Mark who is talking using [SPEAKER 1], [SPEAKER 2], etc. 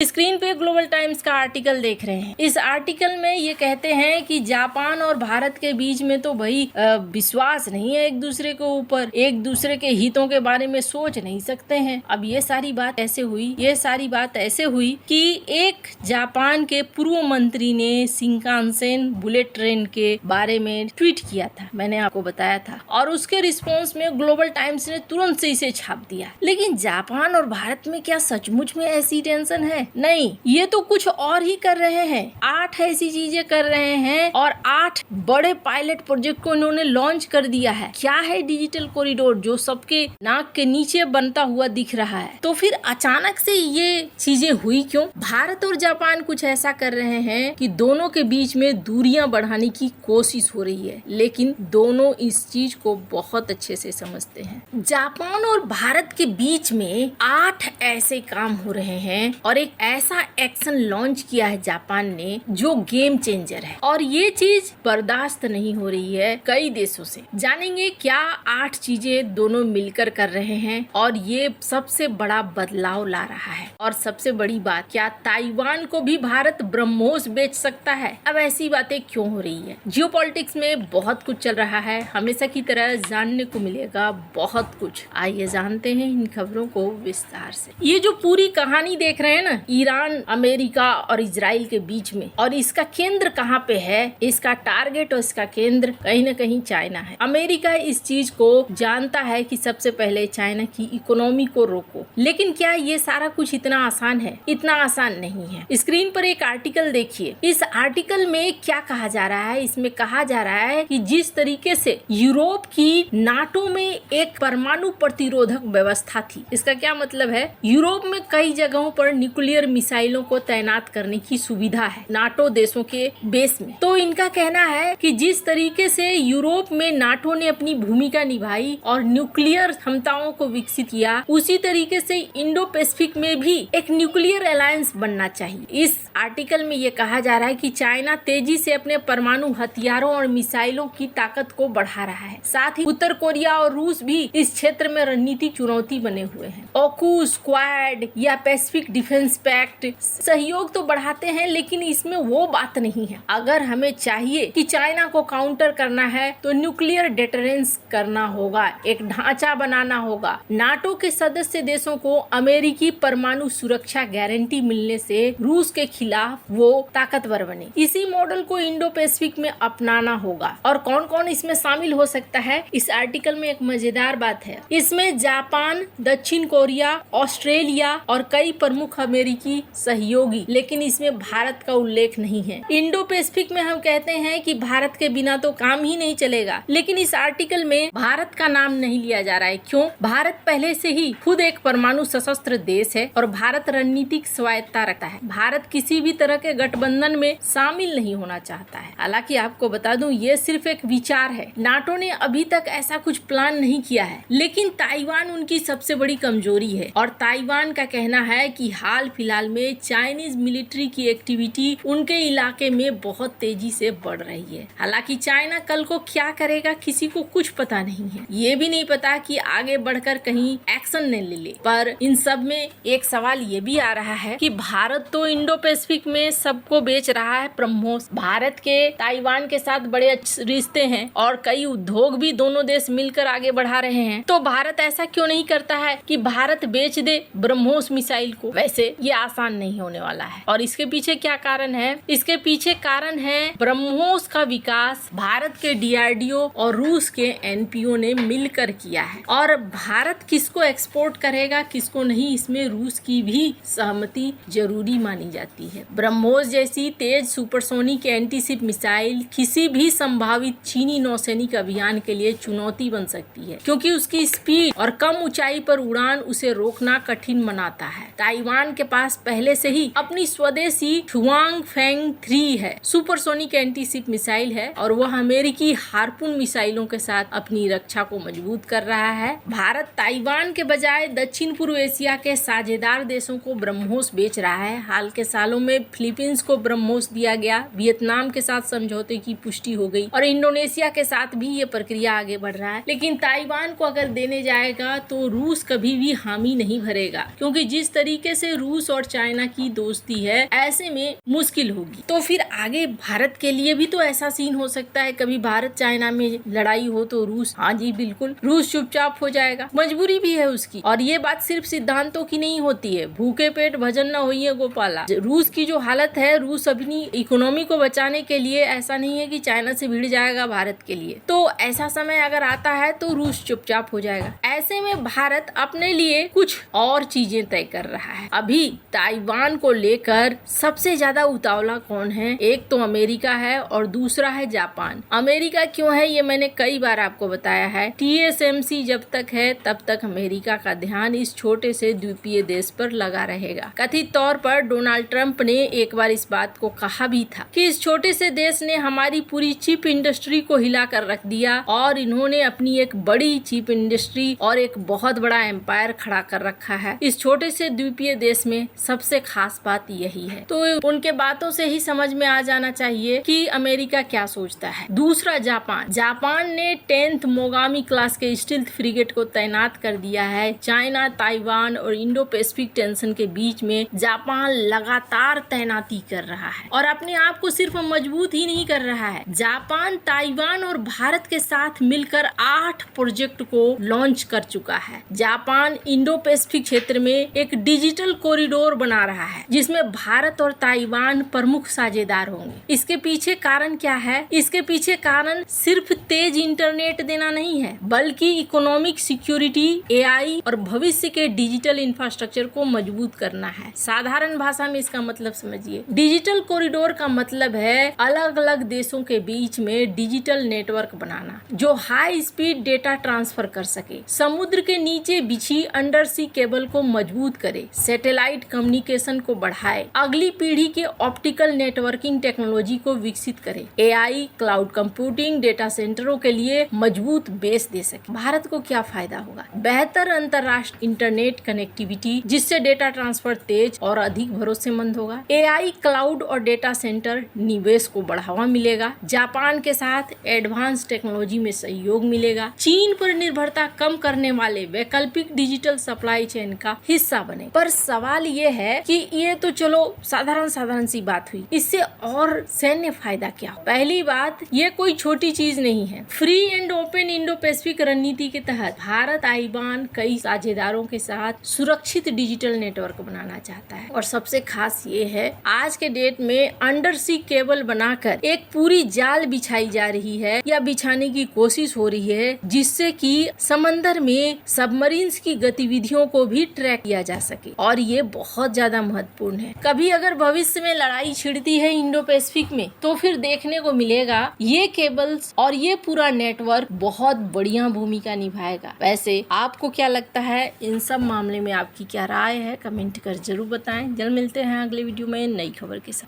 [SPEAKER 1] Screen पे global times का article देख रहे हैं। इस आर्टिकल में ये कहते हैं कि जापान और भारत के बीच में तो भाई विश्वास नहीं है एक दूसरे के ऊपर, एक दूसरे के हितों के बारे में सोच नहीं सकते हैं। अब ये सारी बात ऐसे हुई, कि एक जापान के पूर्व मंत्री ने शिंकानसेन बुलेट ट्रेन के बारे में ट्वीट किया था, मैंने आपको बताया था, और उसके रिस्पॉन्स में ग्लोबल टाइम्स ने तुरंत से इसे छाप दिया। लेकिन जापान और भारत में क्या सचमुच में ऐसी टेंशन है? नहीं, ये तो कुछ और ही कर रहे हैं। 8 ऐसी चीजें कर रहे हैं और 8 बड़े पायलट प्रोजेक्ट को इन्होंने लॉन्च कर दिया है। क्या है डिजिटल कॉरिडोर जो सबके नाक के नीचे बनता हुआ दिख रहा है। तो फिर अचानक से ये चीजें हुई क्यों? भारत और जापान कुछ ऐसा कर रहे हैं कि दोनों के बीच में दूरियां बढ़ाने की कोशिश हो रही है, लेकिन दोनों इस चीज को बहुत अच्छे से समझते हैं। जापान और भारत के बीच में 8 ऐसे काम हो रहे हैं और एक ऐसा एक्शन लॉन्च किया है जापान ने जो गेम चेंजर है, और ये चीज बर्दाश्त नहीं हो रही है कई देशों से। जानेंगे क्या 8 चीजें दोनों मिलकर कर रहे हैं और ये सबसे बड़ा बदलाव ला रहा है। और सबसे बड़ी बात, क्या ताइवान को भी भारत ब्रह्मोस बेच सकता है? अब ऐसी बातें क्यों हो रही है? जियोपॉलिटिक्स में बहुत कुछ चल रहा है, हमेशा की तरह जानने को मिलेगा बहुत कुछ। आइए जानते हैं इन खबरों को विस्तार से। ये जो पूरी कहानी देख रहे हैं ना, ईरान, अमेरिका और इजराइल के बीच में, और इसका केंद्र कहाँ पे है? इसका टारगेट और इसका केंद्र कहीं न कहीं चाइना है। अमेरिका इस चीज को जानता है कि सबसे पहले चाइना की इकोनॉमी को रोको, लेकिन क्या ये सारा कुछ इतना आसान है? इतना आसान नहीं है। स्क्रीन पर एक आर्टिकल देखिए। इस आर्टिकल में क्या कहा जा रहा है? इसमें कहा जा रहा है कि जिस तरीके से यूरोप की नाटो में एक परमाणु प्रतिरोधक व्यवस्था थी, इसका क्या मतलब है? यूरोप में कई जगहों पर न्यूक्लियर मिसाइलों को तैनात करने की सुविधा है नाटो देशों के बेस में। तो इनका कहना है कि जिस तरीके से यूरोप में नाटो ने अपनी भूमिका निभाई और न्यूक्लियर क्षमताओं को विकसित किया, उसी तरीके से इंडो पैसिफिक में भी एक न्यूक्लियर अलायंस बनना चाहिए। इस आर्टिकल में ये कहा जा रहा है कि चाइना तेजी से अपने परमाणु हथियारों और मिसाइलों की ताकत को बढ़ा रहा है। साथ ही उत्तर कोरिया और रूस भी इस क्षेत्र में रणनीतिक चुनौती बने हुए हैं। ऑकूस, क्वाड या पैसिफिक डिफेंस पैक्ट सहयोग तो बढ़ाते हैं, लेकिन इसमें वो बात नहीं है। अगर हमें चाहिए कि चाइना को काउंटर करना है तो न्यूक्लियर डिटरेंस करना होगा, एक ढांचा बनाना होगा। नाटो के सदस्य देशों को अमेरिकी परमाणु सुरक्षा गारंटी मिलने से रूस के खिलाफ वो ताकतवर बने। इसी मॉडल को इंडो पैसिफिक में अपनाना होगा। और कौन कौन इसमें शामिल हो सकता है? इस आर्टिकल में एक मजेदार बात है, इसमें जापान, दक्षिण कोरिया, ऑस्ट्रेलिया और कई प्रमुख अमेरिकी सहयोगी, लेकिन इसमें भारत का उल्लेख नहीं है। इंडो पैसिफिक में हम कहते हैं कि भारत के बिना तो काम ही नहीं चलेगा, लेकिन इस आर्टिकल में भारत का नाम नहीं लिया जा रहा है। क्यों? भारत पहले से ही खुद एक परमाणु सशस्त्र देश है और भारत रणनीतिक स्वायत्ता रखता है। भारत किसी भी तरह के गठबंधन में शामिल नहीं होना चाहता है। हालांकि आपको बता दूं, ये सिर्फ एक विचार है। नाटो ने अभी तक ऐसा कुछ प्लान नहीं किया है, लेकिन ताइवान उनकी सबसे बड़ी कमजोरी है और ताइवान का कहना है कि हाल फिलहाल में चाइनीज मिलिट्री की एक्टिविटी उनके इलाके में बहुत तेजी से बढ़ रही है। हालांकि चाइना कल को क्या करेगा किसी को कुछ पता नहीं है। ये भी नहीं पता कि आगे बढ़कर कहीं एक्शन न ले ले। पर इन सब में एक सवाल ये भी आ रहा है कि भारत तो इंडो पैसिफिक में सबको बेच रहा है ब्रह्मोस। भारत के ताइवान के साथ बड़े अच्छे रिश्ते हैं और कई उद्योग भी दोनों देश मिलकर आगे बढ़ा रहे हैं। तो भारत ऐसा क्यों नहीं करता है कि भारत बेच दे ब्रह्मोस मिसाइल को? वैसे ये आसान नहीं होने वाला है। और इसके पीछे क्या कारण है? इसके पीछे कारण है ब्रह्मोस का विकास भारत के डीआरडीओ और रूस के एनपीओ ने मिलकर किया है। और भारत किसको एक्सपोर्ट करेगा किसको नहीं, इसमें रूस की भी सहमति जरूरी मानी जाती है। ब्रह्मोस जैसी तेज सुपरसोनिक एंटीशिप मिसाइल किसी भी संभावित चीनी नौसैनिक अभियान के लिए चुनौती बन सकती है, क्योंकि उसकी स्पीड और कम ऊंचाई पर उड़ान उसे रोकना कठिन बनाता है। ताइवान के पास पहले से ही अपनी स्वदेशी हुआंगफेंग 3 है, सुपरसोनिक एंटीशिप मिसाइल है, और वह अमेरिकी हार्पून मिसाइलों के साथ अपनी रक्षा को मजबूत कर रहा है। भारत ताइवान के बजाय दक्षिण पूर्व एशिया के साझेदार देशों को ब्रह्मोस बेच रहा है। हाल के सालों में फिलीपींस को ब्रह्मोस दिया गया, वियतनाम के साथ समझौते की पुष्टि हो गई और इंडोनेशिया के साथ भी ये प्रक्रिया आगे बढ़ रहा है। लेकिन ताइवान को अगर देने जाएगा तो रूस कभी भी हामी नहीं भरेगा, क्योंकि जिस तरीके से रूस रूस और चाइना की दोस्ती है, ऐसे में मुश्किल होगी। तो फिर आगे भारत के लिए भी तो ऐसा सीन हो सकता है, कभी भारत चाइना में लड़ाई हो तो रूस, हाँ जी बिल्कुल, रूस चुपचाप हो जाएगा, मजबूरी भी है उसकी। और ये बात सिर्फ सिद्धांतों की नहीं होती है, भूखे पेट भजन न होइए गोपाला। रूस की जो हालत है, रूस अपनी इकोनॉमी को बचाने के लिए ऐसा नहीं है कि चाइना से भिड़ जाएगा भारत के लिए। तो ऐसा समय अगर आता है तो रूस चुपचाप हो जाएगा। ऐसे में भारत अपने लिए कुछ और चीजें तय कर रहा है। अभी ताइवान को लेकर सबसे ज्यादा उतावला कौन है? एक तो अमेरिका है और दूसरा है जापान। अमेरिका क्यों है ये मैंने कई बार आपको बताया है। TSMC जब तक है तब तक अमेरिका का ध्यान इस छोटे से द्वीपीय देश पर लगा रहेगा। कथित तौर पर डोनाल्ड ट्रंप ने एक बार इस बात को कहा भी था कि इस छोटे से देश ने हमारी पूरी चिप इंडस्ट्री को हिला कर रख दिया और इन्होंने अपनी एक बड़ी चिप इंडस्ट्री और एक बहुत बड़ा एम्पायर खड़ा कर रखा है। इस छोटे से द्वीपीय देश में सबसे खास बात यही है। तो उनके बातों से ही समझ में आ जाना चाहिए कि अमेरिका क्या सोचता है। दूसरा जापान ने 10th मोगामी क्लास के स्टील्थ फ्रिगेट को तैनात कर दिया है। चाइना, ताइवान और इंडो पैसिफिक टेंशन के बीच में जापान लगातार तैनाती कर रहा है और अपने आप को सिर्फ मजबूत ही नहीं कर रहा है। जापान, ताइवान और भारत के साथ मिलकर 8 प्रोजेक्ट को लॉन्च कर चुका है। जापान इंडो पैसिफिक क्षेत्र में एक डिजिटल कॉरिडोर बना रहा है जिसमें भारत और ताइवान प्रमुख साझेदार होंगे। इसके पीछे कारण क्या है? इसके पीछे कारण सिर्फ तेज इंटरनेट देना नहीं है, बल्कि इकोनॉमिक सिक्योरिटी, AI और भविष्य के डिजिटल इंफ्रास्ट्रक्चर को मजबूत करना है। साधारण भाषा में इसका मतलब समझिए। डिजिटल कॉरिडोर का मतलब है अलग अलग देशों के बीच में डिजिटल नेटवर्क बनाना जो हाई स्पीड डेटा ट्रांसफर कर सके, समुद्र के नीचे बिछी अंडर सी केबल को मजबूत करे, सैटेलाइट कम्युनिकेशन को बढ़ाए, अगली पीढ़ी के ऑप्टिकल नेटवर्किंग टेक्नोलॉजी को विकसित करे, AI, क्लाउड कंप्यूटिंग, डेटा सेंटरों के लिए मजबूत बेस दे सके। भारत को क्या फायदा होगा? बेहतर अंतरराष्ट्रीय इंटरनेट कनेक्टिविटी जिससे डेटा ट्रांसफर तेज और अधिक भरोसेमंद होगा। AI, क्लाउड और डेटा सेंटर निवेश को बढ़ावा मिलेगा। जापान के साथ एडवांस टेक्नोलॉजी में सहयोग मिलेगा। चीन पर निर्भरता कम करने वाले वैकल्पिक डिजिटल सप्लाई चेन का हिस्सा बने। पर सवाल ये है कि ये तो चलो साधारण सी बात हुई, इससे और सैन्य फायदा क्या हो? पहली बात, ये कोई छोटी चीज नहीं है। Free and open Indo Pacific रणनीति के तहत भारत, ताइवान कई साझेदारों के साथ सुरक्षित डिजिटल नेटवर्क बनाना चाहता है। और सबसे खास ये है, आज के डेट में अंडर सी केबल बनाकर एक पूरी जाल बिछाई जा रही है या बिछाने की कोशिश हो रही है जिससे कि समंदर में सबमरीन्स की गतिविधियों को भी ट्रैक किया जा सके। और ये बहुत ज्यादा महत्वपूर्ण है। कभी अगर भविष्य में लड़ाई छिड़ती है इंडो पैसिफिक में तो फिर देखने को मिलेगा ये केबल्स और ये पूरा नेटवर्क बहुत बढ़िया भूमिका निभाएगा। वैसे आपको क्या लगता है? इन सब मामले में आपकी क्या राय है? कमेंट कर जरूर बताएं। जल्द मिलते हैं अगले वीडियो में नई खबर के साथ।